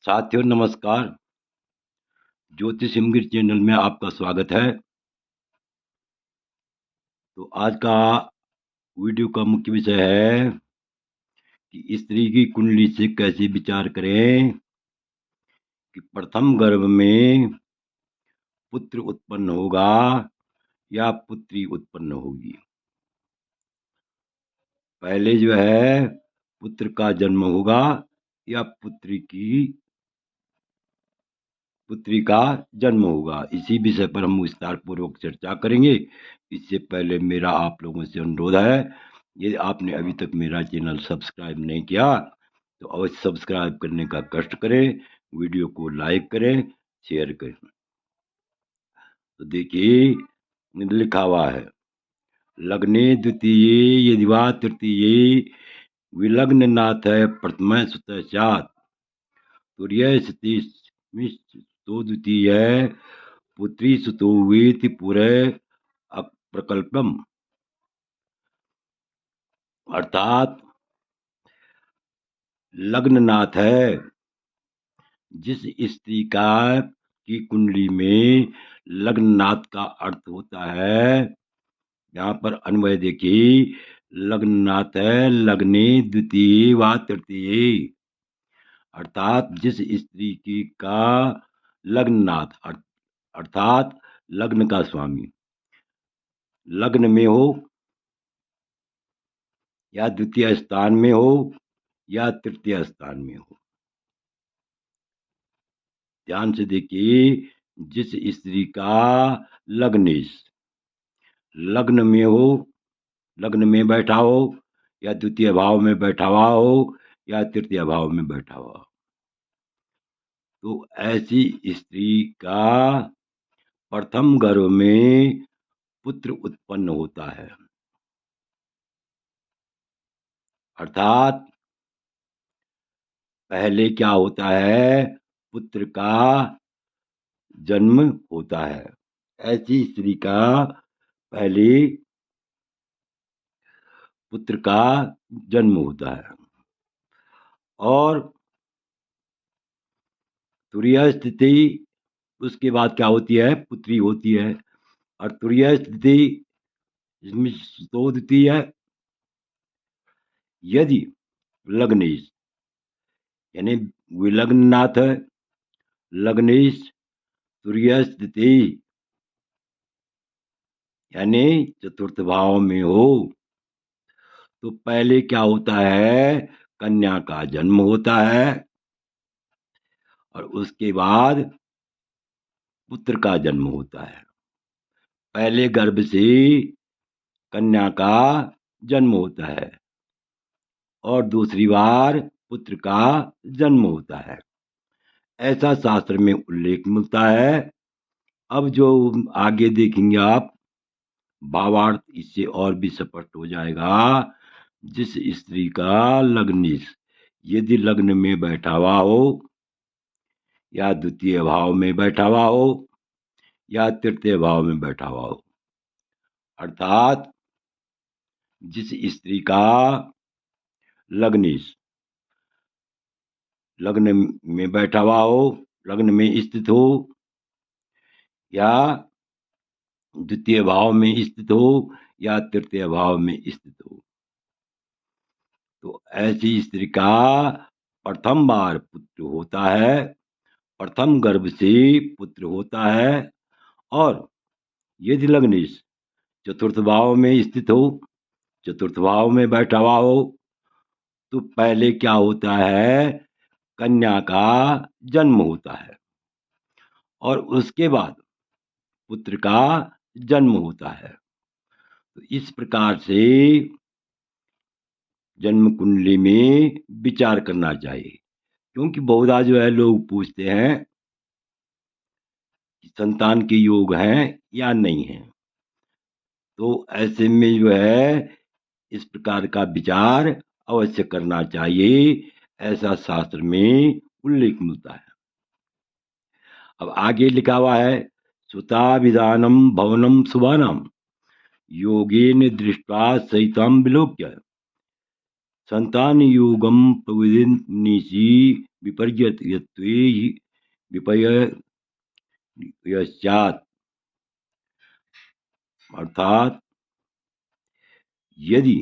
साथियों नमस्कार। ज्योतिष हिमगिर चैनल में आपका स्वागत है। तो आज का वीडियो का मुख्य विषय है कि स्त्री की कुंडली से कैसे विचार करें कि प्रथम गर्भ में पुत्र उत्पन्न होगा या पुत्री उत्पन्न होगी। पहले जो है पुत्र का जन्म होगा या पुत्री का जन्म होगा। इसी विषय पर हम विस्तार पूर्वक चर्चा करेंगे। इससे पहले मेरा आप लोगों से अनुरोध है, यदि आपने अभी तक मेरा चैनल सब्सक्राइब नहीं किया तो अवश्य सब्सक्राइब करने का कष्ट करें, वीडियो को लाइक करें, शेयर करें। तो देखिए लिखा हुआ है, लग्ने द्वितीय यदि वा तृतीय विलग्न नाथ है प्रथम सुत चात तुर्य तो द्वितीय पुत्री सुतो वेति पुरे अप्रकल्पम। अर्थात लग्ननाथ है, जिस स्त्री का की कुंडली में लग्ननाथ का अर्थ होता है, यहाँ पर अन्वय देखिए, लग्ननाथ है लग्ने द्वितीय व तृतीय, अर्थात जिस स्त्री की का लग्ननाथ अर्थात लग्न का स्वामी लग्न में हो या द्वितीय स्थान में हो या तृतीय स्थान में हो। ध्यान से देखिए, जिस स्त्री का लग्नेश लग्न में हो, लग्न में बैठा हो या द्वितीय भाव में बैठा हुआ हो या तृतीय भाव में बैठा हुआ हो, तो ऐसी स्त्री का प्रथम गर्भ में पुत्र उत्पन्न होता है। अर्थात पहले क्या होता है, पुत्र का जन्म होता है। ऐसी स्त्री का पहले पुत्र का जन्म होता है और तुरीय स्थिति उसके बाद क्या होती है, पुत्री होती है। और तुरीय स्थिति इसमें तो होती है यदि लग्नेश यानी विलग्ननाथ है, लग्नेश तुरीय स्थिति यानी चतुर्थ भाव में हो, तो पहले क्या होता है, कन्या का जन्म होता है और उसके बाद पुत्र का जन्म होता है। पहले गर्भ से कन्या का जन्म होता है और दूसरी बार पुत्र का जन्म होता है, ऐसा शास्त्र में उल्लेख मिलता है। अब जो आगे देखेंगे आप, भावार्थ इससे और भी स्पष्ट हो जाएगा। जिस स्त्री का लग्निश यदि लग्न में बैठा हुआ हो या द्वितीय भाव में बैठा हुआ हो या तृतीय भाव में बैठा हुआ हो, अर्थात जिस स्त्री का लग्निश लग्न में बैठा हुआ हो, लग्न में स्थित हो या द्वितीय भाव में स्थित हो या तृतीय भाव में स्थित हो, तो ऐसी स्त्री का प्रथम बार पुत्र होता है, प्रथम गर्भ से पुत्र होता है। और यदि लग्नेश चतुर्थ भाव में स्थित हो, चतुर्थ भाव में बैठा हुआ हो, तो पहले क्या होता है, कन्या का जन्म होता है और उसके बाद पुत्र का जन्म होता है। तो इस प्रकार से जन्म कुंडली में विचार करना चाहिए, क्योंकि बहुधा जो है लोग पूछते हैं कि संतान के योग हैं या नहीं है। तो ऐसे में जो है इस प्रकार का विचार अवश्य करना चाहिए, ऐसा शास्त्र में उल्लेख मिलता है। अब आगे लिखा हुआ है, सुता विधानम भवनम सुभानम योगेन दृष्ट्वा सहितम विलोक्य संतान योगम प्रविदिनिषि विपर्ययत्वे विपर्ययश्चात्, अर्थात यदि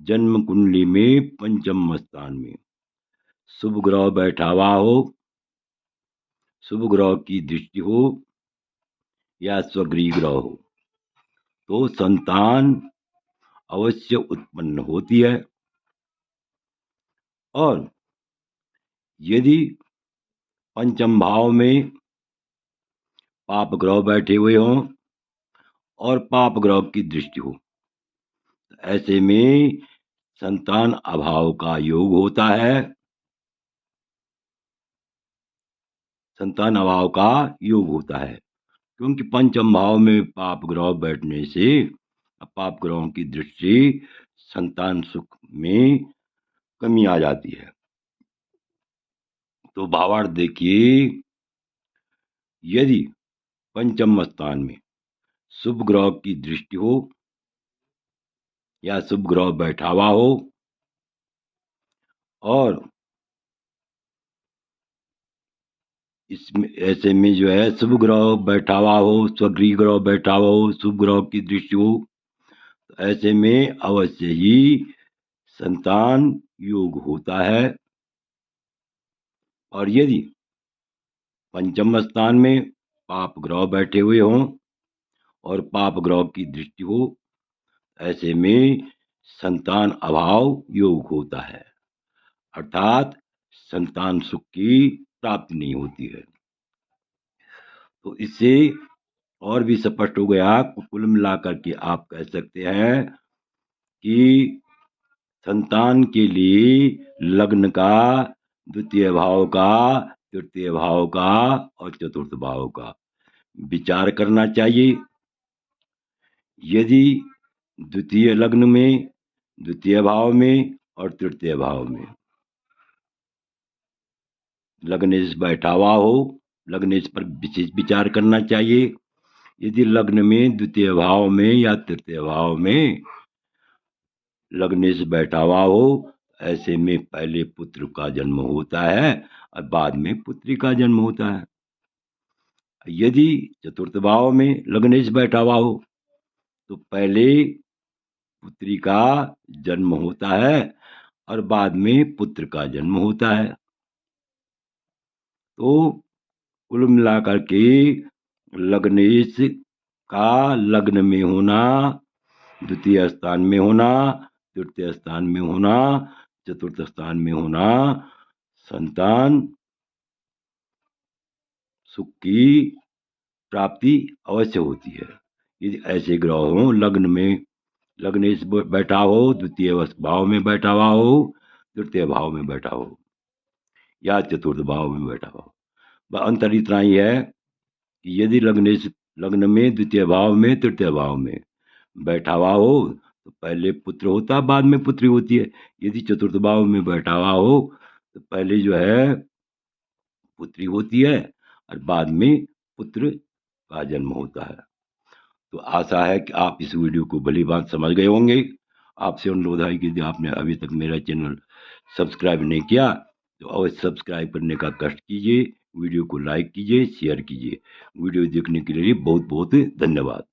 जन्म कुंडली में पंचम स्थान में शुभ ग्रह बैठा हुआ हो, शुभ ग्रह की दृष्टि हो या स्वगृह ग्रह हो, तो संतान अवश्य उत्पन्न होती है। और यदि पंचम भाव में पाप ग्रह बैठे हुए हों और पाप ग्रह की दृष्टि हो, ऐसे में संतान अभाव का योग होता है। संतान अभाव का योग होता है क्योंकि पंचम भाव में पाप ग्रह बैठने से पाप ग्रहों की दृष्टि संतान सुख में कमी आ जाती है। तो भावार्थ देखिए, यदि पंचम स्थान में शुभ ग्रह की दृष्टि हो या शुभ ग्रह बैठा हुआ हो और इसमें ऐसे में जो है शुभ ग्रह बैठा हुआ हो, स्वगृह ग्रह बैठा हुआ हो, शुभ ग्रह की दृष्टि हो, तो ऐसे में अवश्य ही संतान योग होता है। और यदि पंचम स्थान में पाप ग्रह बैठे हुए हों और पाप ग्रह की दृष्टि हो, ऐसे में संतान अभाव योग होता है, अर्थात संतान सुख की प्राप्ति नहीं होती है। तो इससे और भी स्पष्ट हो गया, कुल मिलाकर के आप कह सकते हैं कि संतान के लिए लग्न का, द्वितीय भाव का, तृतीय भाव का और चतुर्थ भाव का विचार करना चाहिए। यदि द्वितीय लग्न में, द्वितीय भाव में और तृतीय भाव में लग्नेश बैठा हुआ हो, लग्नेश पर विशेष विचार करना चाहिए। यदि लग्न में, द्वितीय भाव में या तृतीय भाव में लग्नेश बैठा हुआ हो, ऐसे में पहले पुत्र का जन्म होता है और बाद में पुत्री का जन्म होता है। यदि चतुर्थ भाव में लग्नेश बैठा हुआ हो, तो पहले पुत्री का जन्म होता है और बाद में पुत्र का जन्म होता है। तो कुल मिलाकर के लग्नेश का लग्न में होना, द्वितीय स्थान में होना, तृतीय स्थान में होना, चतुर्थ स्थान में होना संतान सुख की प्राप्ति अवश्य होती है। यदि ऐसे ग्रह हों, लग्न में लग्नेश बैठा हो, द्वितीय भाव में बैठा हुआ हो, तृतीय भाव में बैठा हो या चतुर्थ भाव में बैठा हो। अंतर इतना ही है कि यदि लग्नेश लग्न में, द्वितीय भाव में, तृतीय भाव में बैठा हुआ हो, तो पहले पुत्र होता है, बाद में पुत्री होती है। यदि चतुर्थ भाव में बैठा हुआ हो, तो पहले जो है पुत्री होती है और बाद में पुत्र का जन्म होता है। तो आशा है कि आप इस वीडियो को भली बात समझ गए होंगे। आपसे अनुरोध है कि यदि आपने अभी तक मेरा चैनल सब्सक्राइब नहीं किया तो अवश्य सब्सक्राइब करने का कष्ट कीजिए, वीडियो को लाइक कीजिए, शेयर कीजिए। वीडियो देखने के लिए बहुत बहुत धन्यवाद।